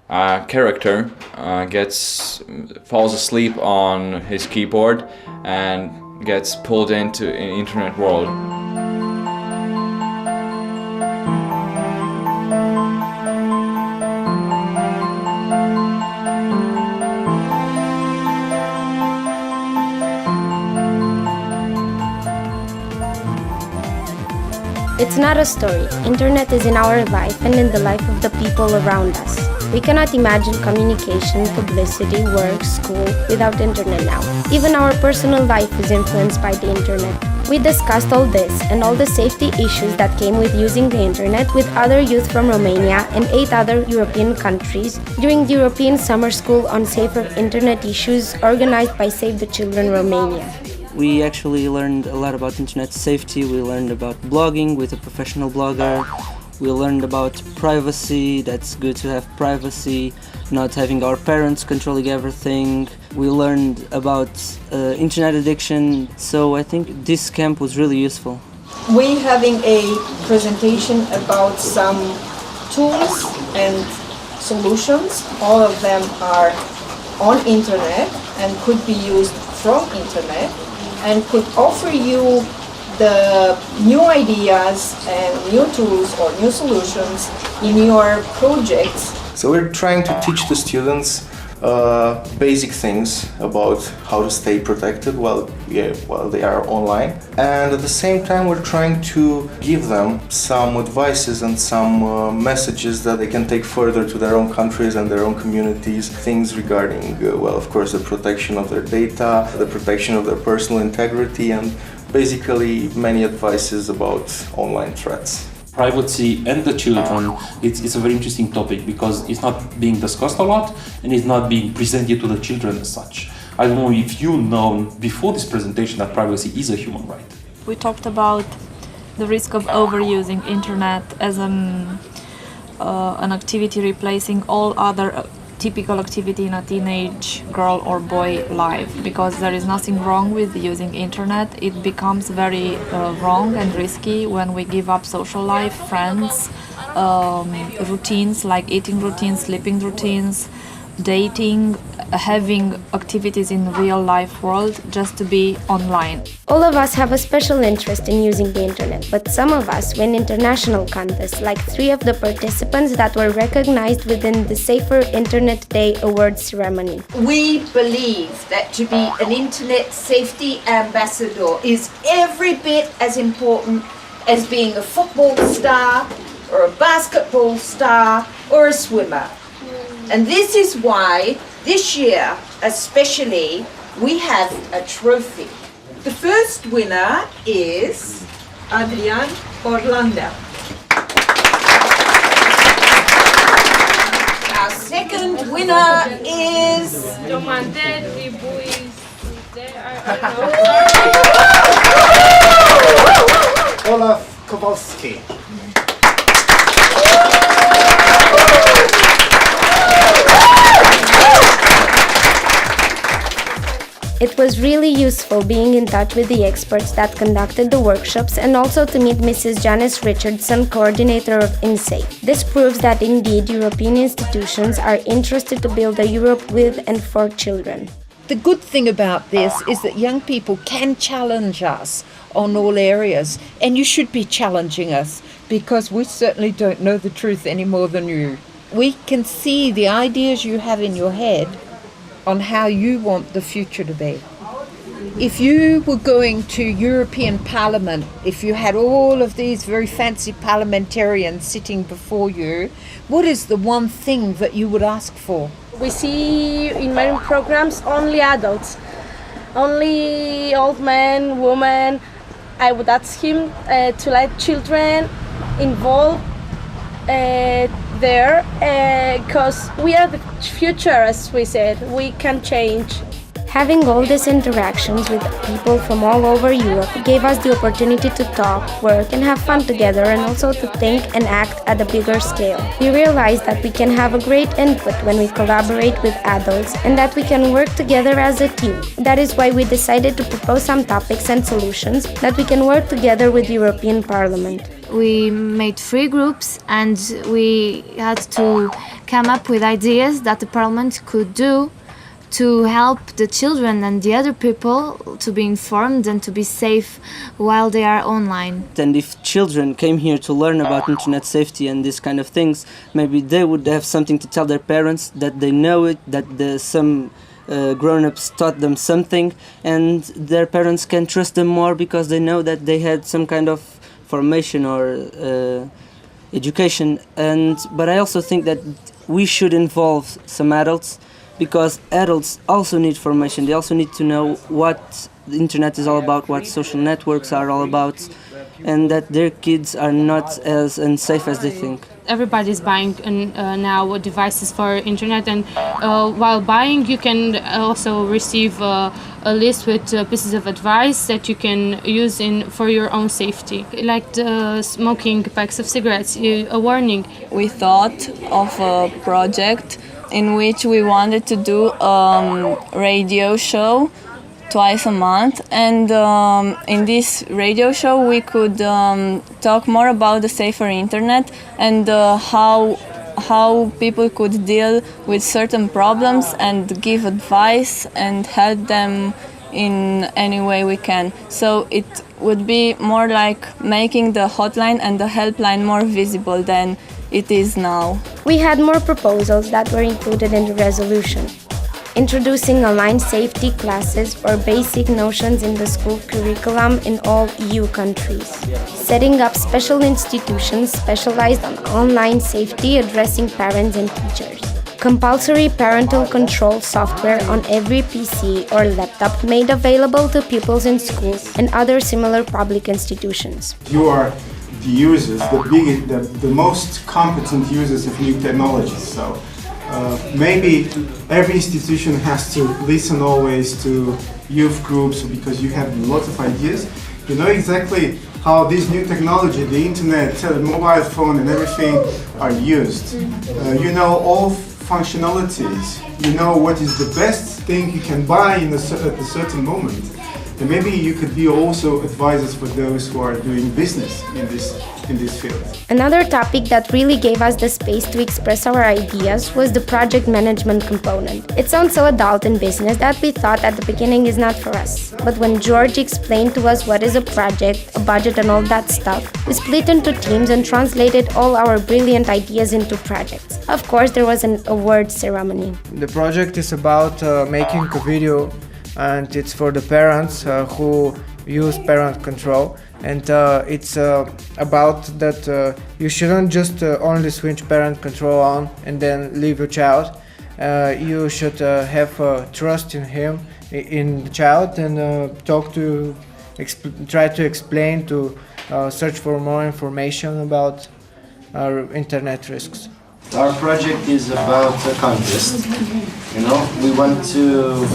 A character falls asleep on his keyboard and gets pulled into an internet world. It's not a story. Internet is in our life and in the life of the people around us. We cannot imagine communication, publicity, work, school without internet now. Even our personal life is influenced by the internet. We discussed all this and all the safety issues that came with using the internet with other youth from Romania and 8 other European countries during the European Summer School on Safer Internet Issues organized by Save the Children Romania. We actually learned a lot about internet safety. We learned about blogging with a professional blogger. We learned about privacy, that's good to have privacy, not having our parents controlling everything. We learned about internet addiction, so I think this camp was really useful. We're having a presentation about some tools and solutions. All of them are on internet and could be used from internet and could offer you the new ideas and new tools or new solutions in your projects. So we're trying to teach the students basic things about how to stay protected while they are online, and at the same time we're trying to give them some advices and some messages that they can take further to their own countries and their own communities, things regarding of course the protection of their data, the protection of their personal integrity, and basically many advices about online threats. Privacy and the children, it's a very interesting topic because it's not being discussed a lot and it's not being presented to the children as such. I don't know if you know before this presentation that privacy is a human right. We talked about the risk of overusing internet as an activity replacing all other typical activity in a teenage girl or boy life, because there is nothing wrong with using internet. It becomes very wrong and risky when we give up social life, friends, routines like eating routines, sleeping routines, dating, having activities in real life world just to be online. All of us have a special interest in using the internet, but some of us win international contests, like 3 of the participants that were recognized within the Safer Internet Day Awards ceremony. We believe that to be an internet safety ambassador is every bit as important as being a football star or a basketball star or a swimmer. And this is why this year especially we have a trophy. The first winner is Adrian Orlando. Our second winner is Olaf Kowalski. It was really useful being in touch with the experts that conducted the workshops and also to meet Mrs. Janice Richardson, coordinator of INSAFE. This proves that indeed European institutions are interested to build a Europe with and for children. The good thing about this is that young people can challenge us on all areas, and you should be challenging us because we certainly don't know the truth any more than you. We can see the ideas you have in your head on how you want the future to be. If you were going to European Parliament, if you had all of these very fancy parliamentarians sitting before you, what is the one thing that you would ask for? We see in many programs only adults, only old men, women. I would ask him to let children involved there, because we are the future, as we said. We can change. Having all these interactions with people from all over Europe gave us the opportunity to talk, work and have fun together, and also to think and act at a bigger scale. We realized that we can have a great input when we collaborate with adults and that we can work together as a team. That is why we decided to propose some topics and solutions that we can work together with the European Parliament. we made 3 groups, and we had to come up with ideas that the parliament could do to help the children and the other people to be informed and to be safe while they are online. And if children came here to learn about internet safety and these kind of things, maybe they would have something to tell their parents, that they know it, that some grown-ups taught them something, and their parents can trust them more because they know that they had some kind of formation or education. But I also think that we should involve some adults, because adults also need formation. They also need to know what the internet is all about, what social networks are all about, and that their kids are not as unsafe as they think. Everybody's buying now devices for internet, and while buying you can also receive a list with pieces of advice that you can use for your own safety, like the smoking packs of cigarettes, a warning. We thought of a project in which we wanted to do a radio show twice a month, and in this radio show we could talk more about the safer internet and how people could deal with certain problems and give advice and help them in any way we can. So it would be more like making the hotline and the helpline more visible than it is now. We had more proposals that were included in the resolution. Introducing online safety classes or basic notions in the school curriculum in all EU countries. Setting up special institutions specialized on online safety addressing parents and teachers. Compulsory parental control software on every PC or laptop made available to pupils in schools and other similar public institutions. You are the users, the most competent users of new technologies. So maybe every institution has to listen always to youth groups, because you have lots of ideas. You know exactly how this new technology, the internet, mobile phone and everything are used. You know all functionalities. You know what is the best thing you can buy at a certain moment. And maybe you could be also advisors for those who are doing business in this field. Another topic that really gave us the space to express our ideas was the project management component. It sounds so adult in business that we thought at the beginning is not for us. But when George explained to us what is a project, a budget and all that stuff, we split into teams and translated all our brilliant ideas into projects. Of course, there was an award ceremony. The project is about making a video, and it's for the parents who use parent control, and it's about that you shouldn't just only switch parent control on and then leave your child. You should have trust in him, in the child, and try to explain, to search for more information about our internet risks. Our project is about a contest. We want to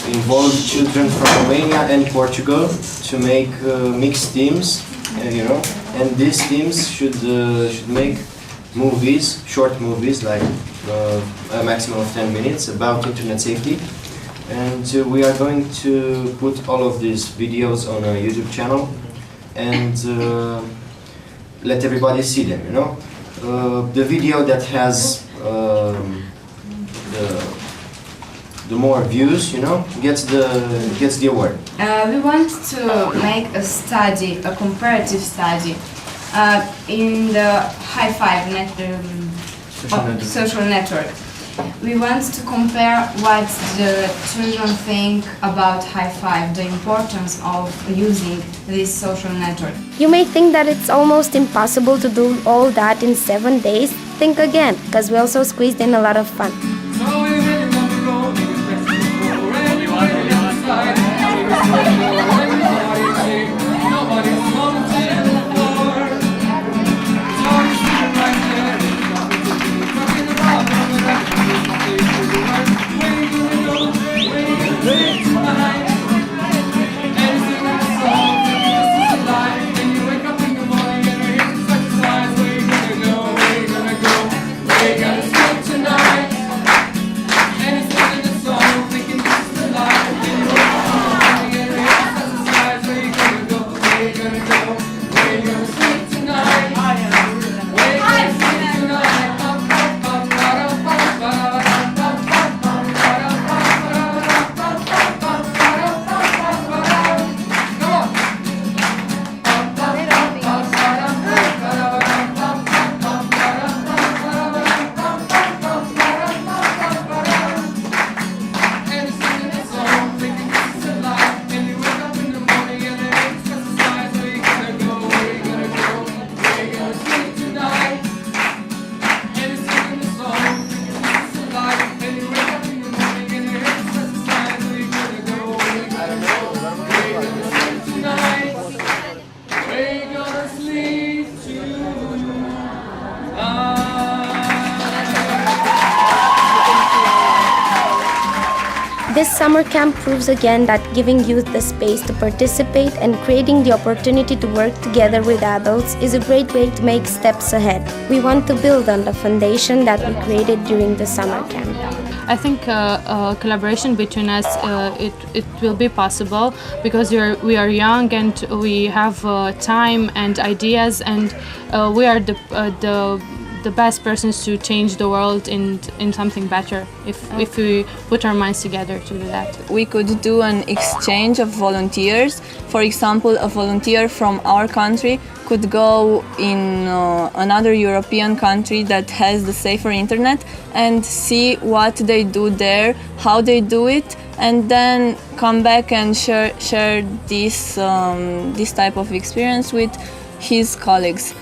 involve children from Romania and Portugal to make mixed teams, and these teams should make movies, short movies, like a maximum of 10 minutes about internet safety. And we are going to put all of these videos on a YouTube channel and let everybody see them, The video that has the more views, gets the award. We want to make a study, a comparative study, in the Hi5 social network. We want to compare what the children think about Hi5, the importance of using this social network. You may think that it's almost impossible to do all that in 7 days. Think again, because we also squeezed in a lot of fun. This summer camp proves again that giving youth the space to participate and creating the opportunity to work together with adults is a great way to make steps ahead. We want to build on the foundation that we created during the summer camp. I think collaboration between us, it will be possible because we are young and we have time and ideas, and we are the best persons to change the world in something better if we put our minds together to do that. We could do an exchange of volunteers. For example, a volunteer from our country could go in another European country that has the safer internet and see what they do there, how they do it, and then come back and share this type of experience with his colleagues.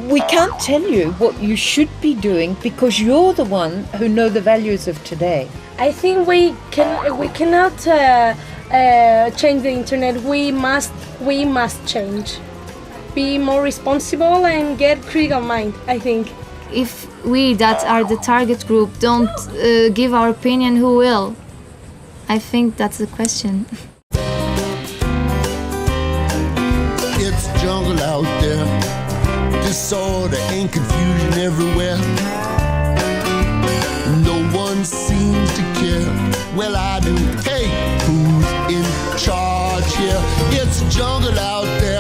We can't tell you what you should be doing because you're the one who know the values of today. I think we cannot change the internet. We must change. Be more responsible and get critical mind, I think. If we that are the target group don't give our opinion, who will? I think that's the question. It's jungle out there, disorder and confusion everywhere. No one seems to care. Well, I do. Hey, who's in charge here? It's jungle out there.